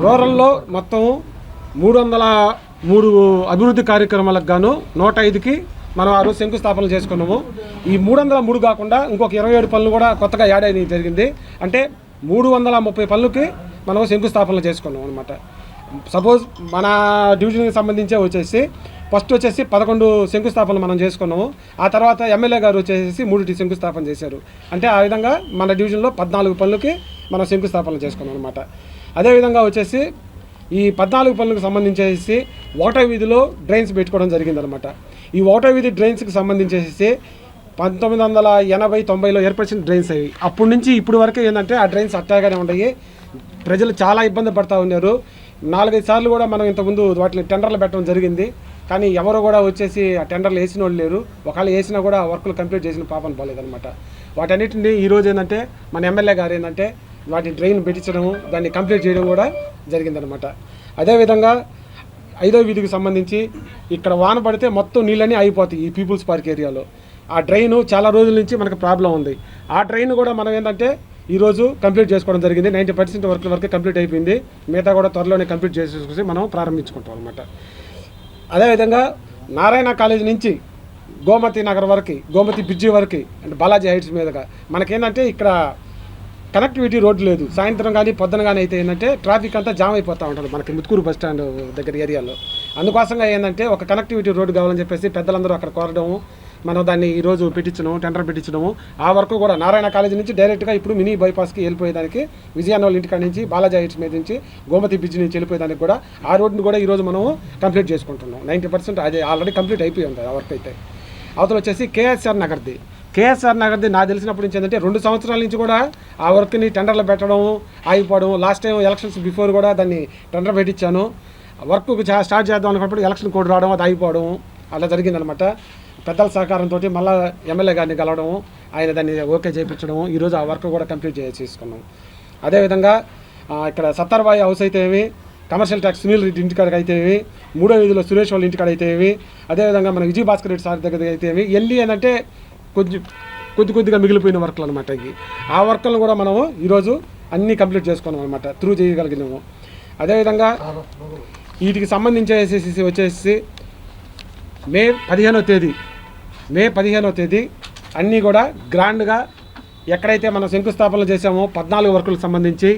రూరల్లో మొత్తం 303 అభివృద్ధి కార్యక్రమాలకు గాను 105కి మనం ఆ రోజు శంకుస్థాపన చేసుకున్నాము. ఈ 303 కాకుండా ఇంకొక 27 పనులు కూడా కొత్తగా యాడ్ అయినవి జరిగింది. అంటే 330 పనులకి మనం శంకుస్థాపనలు చేసుకున్నాం అనమాట. సపోజ్ మన డివిజన్కి సంబంధించే ఫస్ట్ వచ్చేసి 11 శంకుస్థాపనలు మనం చేసుకున్నాము. ఆ తర్వాత ఎమ్మెల్యే గారు వచ్చేసి 3 శంకుస్థాపన చేశారు. అంటే ఆ విధంగా మన డివిజన్లో 14 పనులకి మనం శంకుస్థాపన చేసుకున్నాం అనమాట. అదేవిధంగా వచ్చేసి ఈ 14 పనులకు సంబంధించేసి ఒకటో వీధిలో డ్రైన్స్ పెట్టుకోవడం జరిగిందనమాట. ఈ ఒకటో వీధి డ్రైన్స్కి సంబంధించేసి 1980-90లో ఏర్పరిచిన డ్రైన్స్ అవి. అప్పటి నుంచి ఇప్పుడు వరకు ఏంటంటే ఆ డ్రైన్స్ అట్టాగానే ఉన్నాయి. ప్రజలు చాలా ఇబ్బంది పడుతూ ఉన్నారు. 4-5 సార్లు కూడా మనం ఇంతకుముందు వాటిని టెండర్లు పెట్టడం జరిగింది. కానీ ఎవరు కూడా వచ్చేసి ఆ టెండర్లు వేసిన వాళ్ళు లేరు. ఒకవేళ వేసినా కూడా వర్కులు కంప్లీట్ చేసిన పాపం పోలేదనమాట. వాటన్నిటిని ఈరోజు ఏంటంటే మన ఎమ్మెల్యే గారు ఏంటంటే వాటి డ్రైన్ పెట్టించడం, దాన్ని కంప్లీట్ చేయడం కూడా జరిగిందనమాట. అదేవిధంగా 5వ వీధికి సంబంధించి ఇక్కడ వాన పడితే మొత్తం నీళ్ళన్నీ అయిపోతాయి ఈ పీపుల్స్ పార్క్ ఏరియాలో. ఆ డ్రైను చాలా రోజుల నుంచి మనకు ప్రాబ్లం ఉంది. ఆ డ్రైన్ కూడా మనం ఏంటంటే ఈరోజు కంప్లీట్ చేసుకోవడం జరిగింది. 90% వరకు కంప్లీట్ అయిపోయింది. మిగతా కూడా త్వరలోనే కంప్లీట్ చేసేసి మనం ప్రారంభించుకుంటాం అనమాట. అదేవిధంగా నారాయణ కాలేజీ నుంచి గోమతి నగర్ వరకు, గోమతి బ్రిడ్జి వరకు, అంటే బాలాజీ హైట్స్ మీదుగా మనకేంటంటే ఇక్కడ కనెక్టివిటీ రోడ్డు లేదు. సాయంత్రం కానీ పొద్దున కానీ అయితే ఏంటంటే ట్రాఫిక్ అంతా జామ్ అయిపోతూ ఉంటుంది మనకి ముత్కూరు బస్ స్టాండ్ దగ్గర ఏరియాలో. అందుకోసంగా ఏంటంటే ఒక కనెక్టివిటీ రోడ్డు కావాలని చెప్పేసి పెద్దలందరూ అక్కడ కోరడము, మనం దాన్ని ఈరోజు పెట్టించడం, టెండర్ పెట్టించడము. ఆ వరకు కూడా నారాయణ కాలేజీ నుంచి డైరెక్ట్గా ఇప్పుడు మినీ బైపాస్కి వెళ్ళిపోయేదానికి, విజయాన్న వాళ్ళ ఇంటికాడ నుంచి బాలాజీ హైట్స్ మీద నుంచి గోమతి బ్రిడ్జ్ నుంచి వెళ్ళిపోయేదానికి కూడా ఆ రోడ్డుని కూడా ఈరోజు మనము కంప్లీట్ చేసుకుంటున్నాం. 90% అది ఆల్రెడీ కంప్లీట్ అయిపోయి ఉంది ఆ వర్క్ అయితే. అవతల వచ్చేసి కేఎస్ఆర్ నగర్ది నాకు తెలిసినప్పటి నుంచి ఏంటంటే 2 సంవత్సరాల నుంచి కూడా ఆ వర్క్ని టెండర్లు పెట్టడం ఆగిపోవడం. లాస్ట్ టైం ఎలక్షన్స్ బిఫోర్ కూడా దాన్ని టెండర్ పెట్టించాను. వర్క్ స్టార్ట్ చేద్దాం అనుకున్నప్పుడు ఎలక్షన్ కోడ్ రావడం, అది ఆగిపోవడం అలా జరిగిందనమాట. పెద్దల సహకారంతో మళ్ళీ ఎమ్మెల్యే గారిని కలవడం, ఆయన దాన్ని ఓకే చేయించడం, ఈరోజు ఆ వర్క్ కూడా కంప్లీట్ చేసుకున్నాం. అదేవిధంగా ఇక్కడ సత్తర్బాయి హౌస్ అయితే ఏమి, కమర్షియల్ ట్యాక్స్ సునీల్ రెడ్డి ఇంటికాడకి అయితే ఏమి, 3వ వీధిలో సురేష్ వాళ్ళ ఇంటికాడ అయితే ఏమి, అదేవిధంగా మన విజయ్ భాస్కర్ రెడ్డి సార్ దగ్గర అయితే ఏమి, ఎన్ని ఏంటంటే కొద్దిగా మిగిలిపోయిన వర్క్లు అనమాట. ఆ వర్క్లను కూడా మనము ఈరోజు అన్నీ కంప్లీట్ చేసుకున్నాం అనమాట, త్రూ చేయగలిగినాము. అదేవిధంగా వీటికి సంబంధించి వచ్చేసి మే 15వ తేదీ అన్నీ కూడా గ్రాండ్గా ఎక్కడైతే మనం శంకుస్థాపనలు చేసామో 14 వర్కులకు సంబంధించి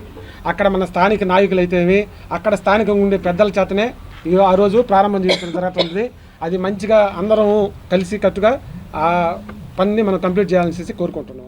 అక్కడ మన స్థానిక నాయకులు అయితేవి, అక్కడ స్థానికంగా ఉండే పెద్దల చేతనే ఆ రోజు ప్రారంభం చేయడం జరుగుతుంది. అది మంచిగా అందరం కలిసి కట్టుగా ఆ పనిని మనం కంప్లీట్ చేయాలని కోరుకుంటున్నాం.